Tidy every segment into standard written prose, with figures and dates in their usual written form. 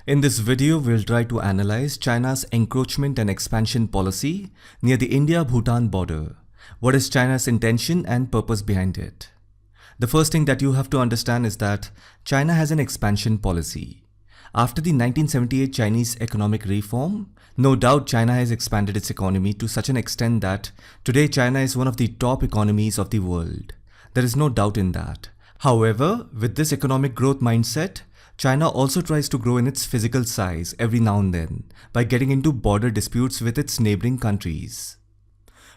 In this video, we'll try to analyze China's encroachment and expansion policy near the India-Bhutan border. What is China's intention and purpose behind it? The first thing that you have to understand is that China has an expansion policy. After the 1978 Chinese economic reform, no doubt China has expanded its economy to such an extent that today China is one of the top economies of the world. There is no doubt in that. However, with this economic growth mindset, China also tries to grow in its physical size every now and then by getting into border disputes with its neighboring countries.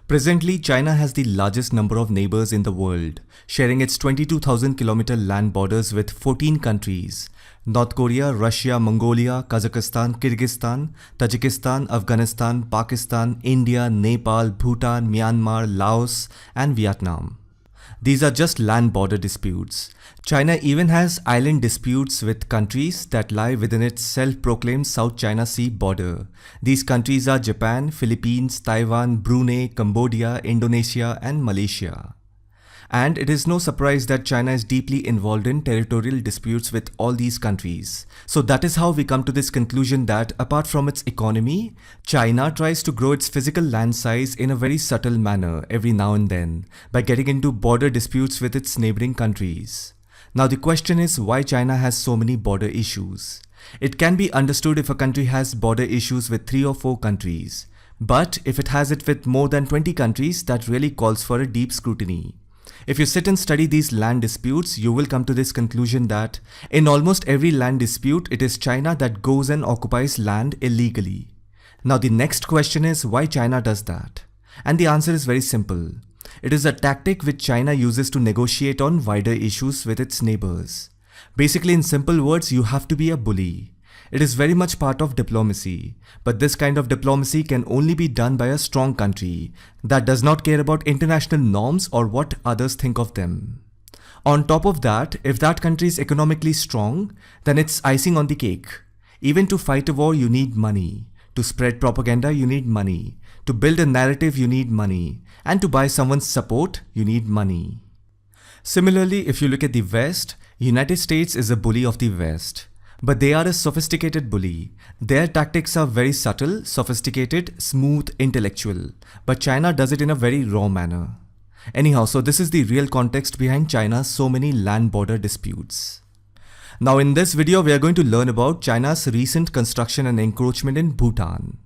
Presently, China has the largest number of neighbors in the world, sharing its 22,000-kilometer land borders with 14 countries: North Korea, Russia, Mongolia, Kazakhstan, Kyrgyzstan, Tajikistan, Afghanistan, Pakistan, India, Nepal, Bhutan, Myanmar, Laos, and Vietnam. These are just land border disputes. China even has island disputes with countries that lie within its self-proclaimed South China Sea border. These countries are Japan, Philippines, Taiwan, Brunei, Cambodia, Indonesia, and Malaysia. And it is no surprise that China is deeply involved in territorial disputes with all these countries. So that is how we come to this conclusion that apart from its economy, China tries to grow its physical land size in a very subtle manner every now and then by getting into border disputes with its neighboring countries. Now the question is why China has so many border issues. It can be understood if a country has border issues with 3 or 4 countries. But if it has it with more than 20 countries, that really calls for a deep scrutiny. If you sit and study these land disputes, you will come to this conclusion that in almost every land dispute, it is China that goes and occupies land illegally. Now the next question is why China does that? And the answer is very simple. It is a tactic which China uses to negotiate on wider issues with its neighbors. Basically, in simple words, you have to be a bully. It is very much part of diplomacy, but this kind of diplomacy can only be done by a strong country that does not care about international norms or what others think of them. On top of that, if that country is economically strong, then it's icing on the cake. Even to fight a war, you need money. To spread propaganda, you need money. To build a narrative, you need money. And to buy someone's support, you need money. Similarly, if you look at the West, United States is a bully of the West. But they are a sophisticated bully. Their tactics are very subtle, sophisticated, smooth, intellectual. But China does it in a very raw manner. Anyhow, so this is the real context behind China's so many land border disputes. Now in this video, we are going to learn about China's recent construction and encroachment in Bhutan.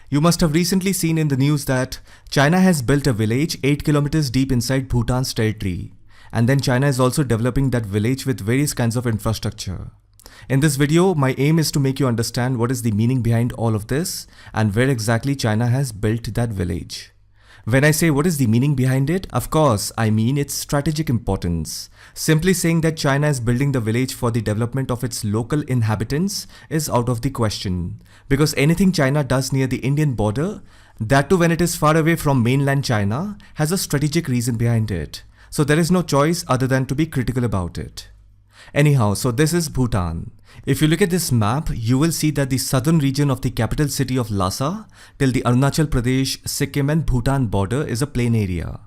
You must have recently seen in the news that China has built a village 8 kilometers deep inside Bhutan's territory. And then China is also developing that village with various kinds of infrastructure. In this video, my aim is to make you understand what is the meaning behind all of this and where exactly China has built that village. When I say what is the meaning behind it, of course, I mean its strategic importance. Simply saying that China is building the village for the development of its local inhabitants is out of the question. Because anything China does near the Indian border, that too when it is far away from mainland China, has a strategic reason behind it. So there is no choice other than to be critical about it. Anyhow, so this is Bhutan. If you look at this map, you will see that the southern region of the capital city of Lhasa till the Arunachal Pradesh, Sikkim and Bhutan border is a plain area.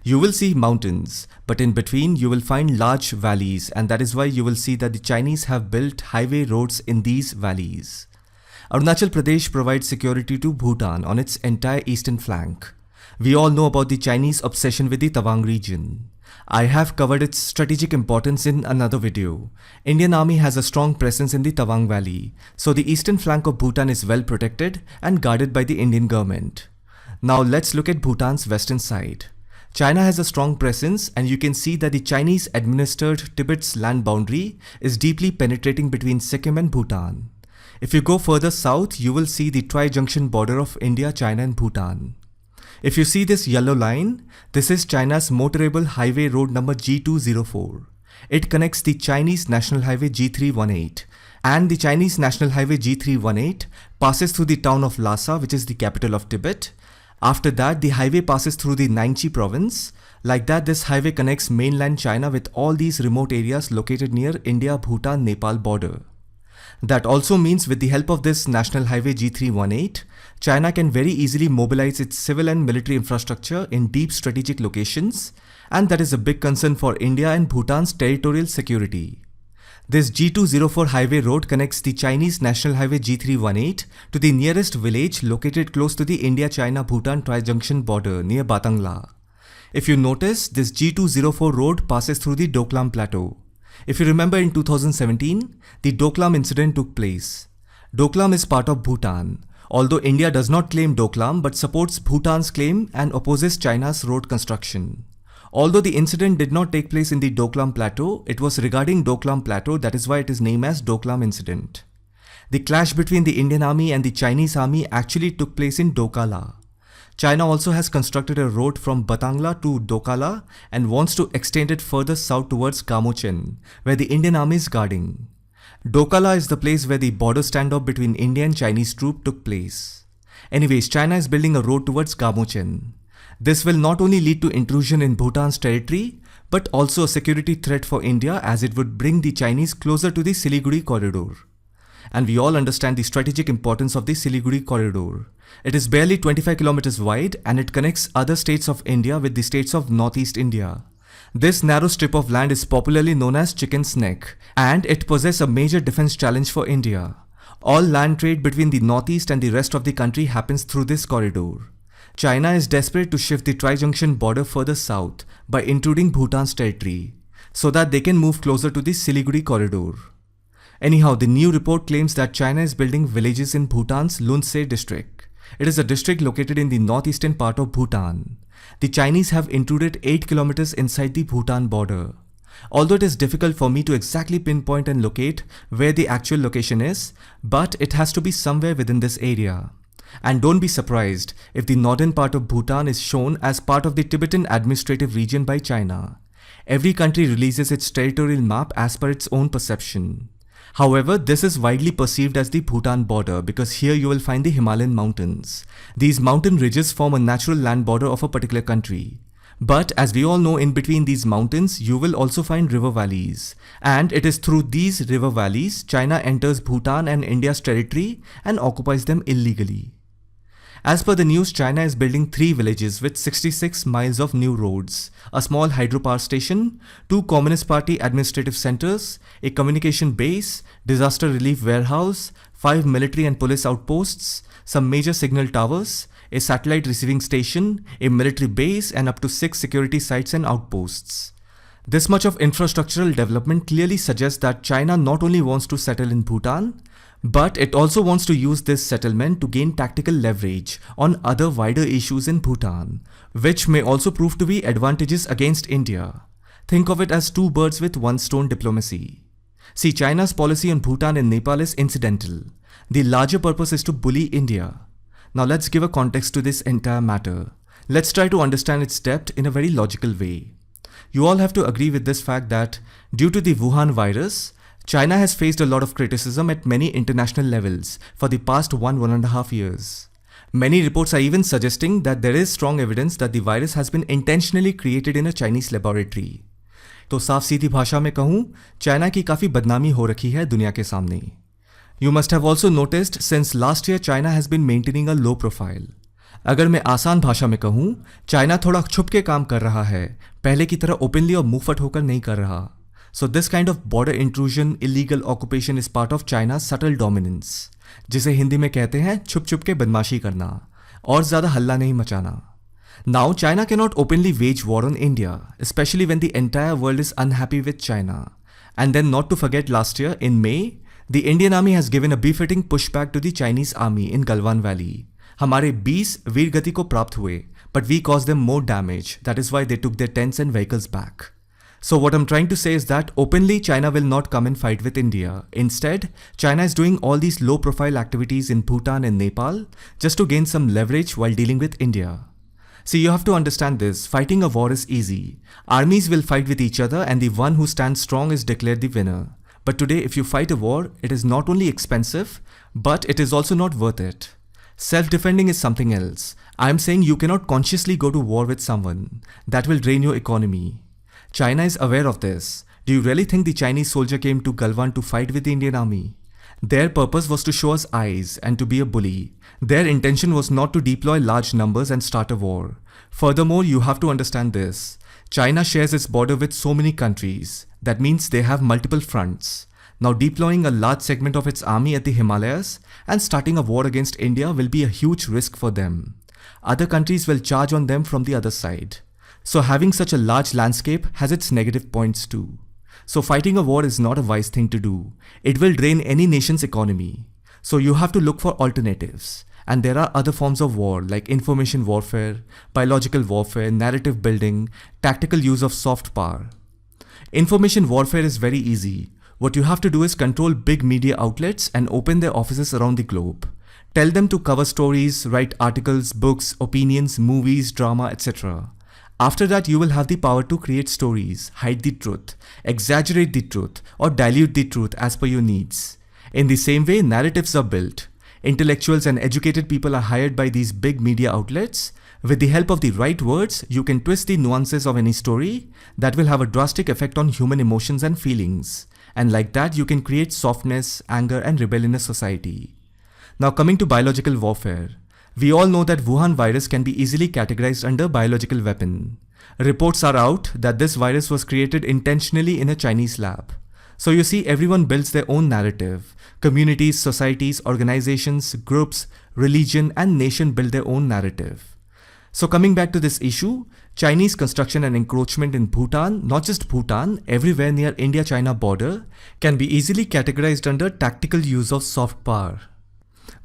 You will see mountains, but in between you will find large valleys, and that is why you will see that the Chinese have built highway roads in these valleys. Arunachal Pradesh provides security to Bhutan on its entire eastern flank. We all know about the Chinese obsession with the Tawang region. I have covered its strategic importance in another video. Indian Army has a strong presence in the Tawang Valley, so the eastern flank of Bhutan is well protected and guarded by the Indian government. Now let's look at Bhutan's western side. China has a strong presence, and you can see that the Chinese administered Tibet's land boundary is deeply penetrating between Sikkim and Bhutan. If you go further south, you will see the tri-junction border of India, China and Bhutan. If you see this yellow line, this is China's motorable highway road number G204. It connects the Chinese National Highway G318, and the Chinese National Highway G318 passes through the town of Lhasa, which is the capital of Tibet. After that, the highway passes through the Ningxi province. Like that, this highway connects mainland China with all these remote areas located near India-Bhutan-Nepal border. That also means with the help of this National Highway G318, China can very easily mobilize its civil and military infrastructure in deep strategic locations, and that is a big concern for India and Bhutan's territorial security. This G204 highway road connects the Chinese National Highway G318 to the nearest village located close to the India-China-Bhutan tri-junction border near Batangla. If you notice, this G204 road passes through the Doklam Plateau. If you remember, in 2017, the Doklam incident took place. Doklam is part of Bhutan, although India does not claim Doklam but supports Bhutan's claim and opposes China's road construction. Although the incident did not take place in the Doklam Plateau, it was regarding Doklam Plateau, that is why it is named as Doklam Incident. The clash between the Indian Army and the Chinese Army actually took place in Dokala. China also has constructed a road from Batangla to Dokala and wants to extend it further south towards Gamochen, where the Indian Army is guarding. Dokala is the place where the border standoff between India and Chinese troops took place. Anyways, China is building a road towards Gamochen. This will not only lead to intrusion in Bhutan's territory, but also a security threat for India, as it would bring the Chinese closer to the Siliguri corridor. And we all understand the strategic importance of the Siliguri corridor. It is barely 25 kilometers wide and it connects other states of India with the states of Northeast India. This narrow strip of land is popularly known as Chicken's Neck, and it poses a major defense challenge for India. All land trade between the Northeast and the rest of the country happens through this corridor. China is desperate to shift the tri-junction border further south by intruding Bhutan's territory, so that they can move closer to the Siliguri corridor. Anyhow, the new report claims that China is building villages in Bhutan's Lunsei district. It is a district located in the northeastern part of Bhutan. The Chinese have intruded 8 kilometers inside the Bhutan border. Although it is difficult for me to exactly pinpoint and locate where the actual location is, but it has to be somewhere within this area. And don't be surprised if the northern part of Bhutan is shown as part of the Tibetan administrative region by China. Every country releases its territorial map as per its own perception. However, this is widely perceived as the Bhutan border because here you will find the Himalayan mountains. These mountain ridges form a natural land border of a particular country. But as we all know, in between these mountains, you will also find river valleys. And it is through these river valleys, China enters Bhutan and India's territory and occupies them illegally. As per the news, China is building 3 villages with 66 miles of new roads, a small hydropower station, 2 Communist Party administrative centers, a communication base, disaster relief warehouse, 5 military and police outposts, some major signal towers, a satellite receiving station, a military base, and up to 6 security sites and outposts. This much of infrastructural development clearly suggests that China not only wants to settle in Bhutan, but it also wants to use this settlement to gain tactical leverage on other wider issues in Bhutan, which may also prove to be advantages against India. Think of it as 2 birds with 1 stone diplomacy. See, China's policy on Bhutan and Nepal is incidental. The larger purpose is to bully India. Now let's give a context to this entire matter. Let's try to understand its depth in a very logical way. You all have to agree with this fact that due to the Wuhan virus, China has faced a lot of criticism at many international levels for the past 1.5 years. Many reports are even suggesting that there is strong evidence that the virus has been intentionally created in a Chinese laboratory. तो साफ सीधी भाषा में कहूँ, China की काफ़ी बदनामी हो रखी है दुनिया के सामने. You must have also noticed since last year China has been maintaining a low profile. अगर मैं आसान भाषा में कहूँ, चाइना थोड़ा छुप के काम कर रहा है, पहले की तरह ओपनली और मुंहफट होकर नहीं कर रहा. So this kind of border intrusion, illegal occupation is part of China's subtle dominance, जिसे हिंदी में कहते हैं छुप छुप के बदमाशी करना और ज़्यादा हल्ला नहीं मचाना. Now China cannot openly wage war on India, especially when the entire world is unhappy with China. And then not to forget, last year in May, the Indian army has given a befitting pushback to the Chinese army in Galwan Valley. हमारे 20 वीर गति को प्राप्त हुए, but we caused them more damage. That is why they took their tents and vehicles back. So what I'm trying to say is that openly China will not come and fight with India. Instead, China is doing all these low-profile activities in Bhutan and Nepal just to gain some leverage while dealing with India. See, you have to understand this. Fighting a war is easy. Armies will fight with each other and the one who stands strong is declared the winner. But today, if you fight a war, it is not only expensive, but it is also not worth it. Self-defending is something else. I am saying you cannot consciously go to war with someone. That will drain your economy. China is aware of this. Do you really think the Chinese soldier came to Galwan to fight with the Indian army? Their purpose was to show us eyes and to be a bully. Their intention was not to deploy large numbers and start a war. Furthermore, you have to understand this. China shares its border with so many countries. That means they have multiple fronts. Now deploying a large segment of its army at the Himalayas and starting a war against India will be a huge risk for them. Other countries will charge on them from the other side. So having such a large landscape has its negative points too. So fighting a war is not a wise thing to do. It will drain any nation's economy. So you have to look for alternatives. And there are other forms of war like information warfare, biological warfare, narrative building, tactical use of soft power. Information warfare is very easy. What you have to do is control big media outlets and open their offices around the globe. Tell them to cover stories, write articles, books, opinions, movies, drama, etc. After that, you will have the power to create stories, hide the truth, exaggerate the truth, or dilute the truth as per your needs. In the same way, narratives are built. Intellectuals and educated people are hired by these big media outlets. With the help of the right words, you can twist the nuances of any story that will have a drastic effect on human emotions and feelings. And like that, you can create softness, anger, and rebellion in a society. Now coming to biological warfare. We all know that Wuhan virus can be easily categorized under biological weapon. Reports are out that this virus was created intentionally in a Chinese lab. So you see, everyone builds their own narrative. Communities, societies, organizations, groups, religion, and nation build their own narrative. So coming back to this issue, Chinese construction and encroachment in Bhutan, not just Bhutan, everywhere near India-China border, can be easily categorized under tactical use of soft power.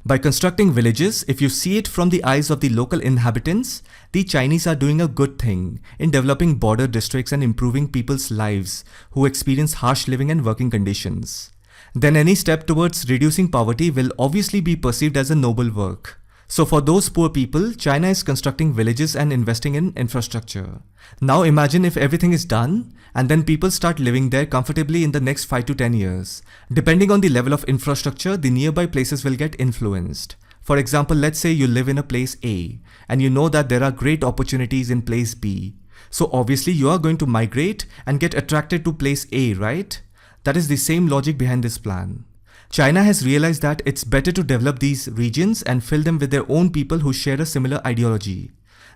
By constructing villages, if you see it from the eyes of the local inhabitants, the Chinese are doing a good thing in developing border districts and improving people's lives who experience harsh living and working conditions. Then any step towards reducing poverty will obviously be perceived as a noble work. So for those poor people, China is constructing villages and investing in infrastructure. Now imagine if everything is done and then people start living there comfortably in the next 5 to 10 years. Depending on the level of infrastructure, the nearby places will get influenced. For example, let's say you live in a place A and you know that there are great opportunities in place B. So obviously you are going to migrate and get attracted to place A, right? That is the same logic behind this plan. China has realized that it's better to develop these regions and fill them with their own people who share a similar ideology.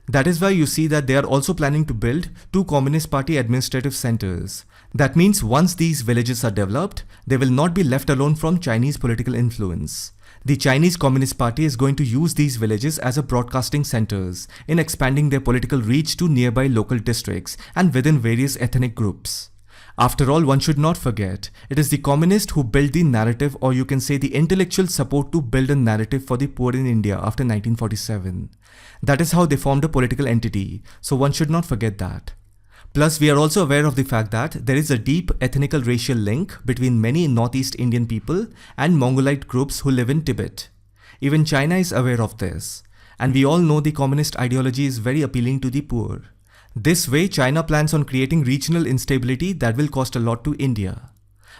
That is why you see that they are also planning to build 2 Communist Party administrative centers. That means once these villages are developed, they will not be left alone from Chinese political influence. The Chinese Communist Party is going to use these villages as a broadcasting centers in expanding their political reach to nearby local districts and within various ethnic groups. After all, one should not forget, it is the communists who built the narrative, or you can say the intellectual support to build a narrative for the poor in India after 1947. That is how they formed a political entity, so one should not forget that. Plus, we are also aware of the fact that there is a deep ethnical racial link between many Northeast Indian people and Mongolite groups who live in Tibet. Even China is aware of this, and we all know the communist ideology is very appealing to the poor. This way, China plans on creating regional instability that will cost a lot to India.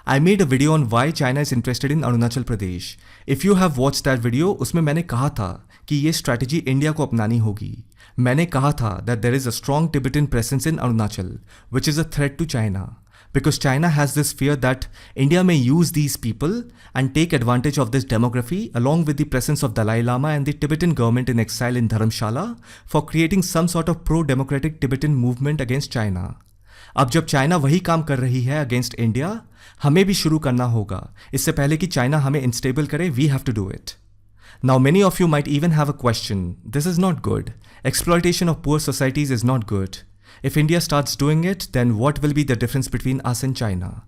I made a video on why China is interested in Arunachal Pradesh. If you have watched that video, उसमें मैंने कहा था कि ये strategy India को अपनानी होगी. मैंने कहा था that there is a strong Tibetan presence in Arunachal, which is a threat to China. Because China has this fear that India may use these people and take advantage of this demography along with the presence of Dalai Lama and the Tibetan government in exile in Dharamshala for creating some sort of pro-democratic Tibetan movement against China. अब जब China वही काम कर रही है against India, हमें भी शुरू करना होगा. इससे पहले कि चाइना हमें इंस्टेबल करे, we have to do it. Now many of you might even have a question. This is not good. Exploitation of poor societies is not good. If India starts doing it, then what will be the difference between us and China?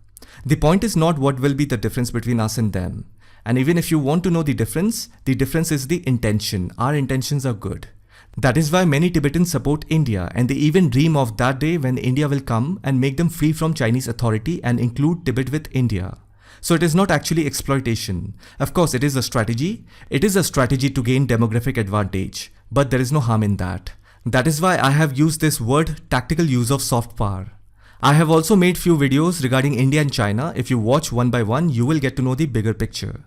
The point is not what will be the difference between us and them. And even if you want to know the difference is the intention. Our intentions are good. That is why many Tibetans support India, and they even dream of that day when India will come and make them free from Chinese authority and include Tibet with India. So it is not actually exploitation. Of course, it is a strategy. It is a strategy to gain demographic advantage, but there is no harm in that. That is why I have used this word tactical use of soft power. I have also made few videos regarding India and China. If you watch one by one, you will get to know the bigger picture.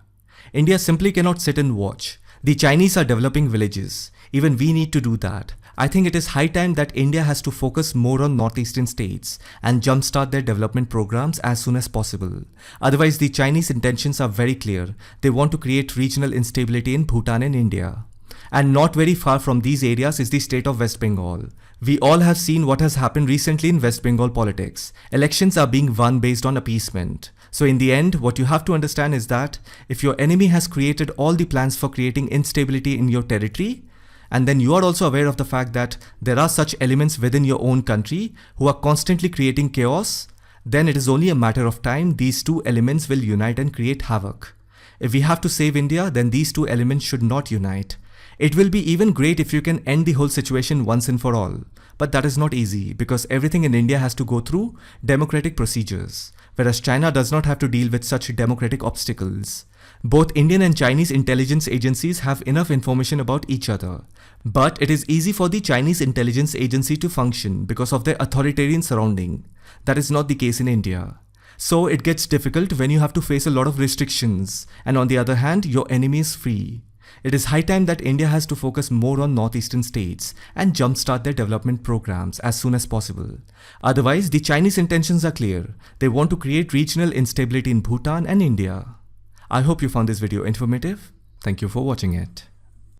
India simply cannot sit and watch. The Chinese are developing villages. Even we need to do that. I think it is high time that India has to focus more on northeastern states and jumpstart their development programs as soon as possible. Otherwise, the Chinese intentions are very clear. They want to create regional instability in Bhutan and India. And not very far from these areas is the state of West Bengal. We all have seen what has happened recently in West Bengal politics. Elections are being won based on appeasement. So in the end, what you have to understand is that if your enemy has created all the plans for creating instability in your territory, and then you are also aware of the fact that there are such elements within your own country who are constantly creating chaos, then it is only a matter of time these two elements will unite and create havoc. If we have to save India, then these two elements should not unite. It will be even great if you can end the whole situation once and for all. But that is not easy because everything in India has to go through democratic procedures, whereas China does not have to deal with such democratic obstacles. Both Indian and Chinese intelligence agencies have enough information about each other. But it is easy for the Chinese intelligence agency to function because of their authoritarian surrounding. That is not the case in India. So it gets difficult when you have to face a lot of restrictions, and on the other hand, your enemy is free. It is high time that India has to focus more on northeastern states and jumpstart their development programs as soon as possible. Otherwise, the Chinese intentions are clear. They want to create regional instability in Bhutan and India. I hope you found this video informative. Thank you for watching it.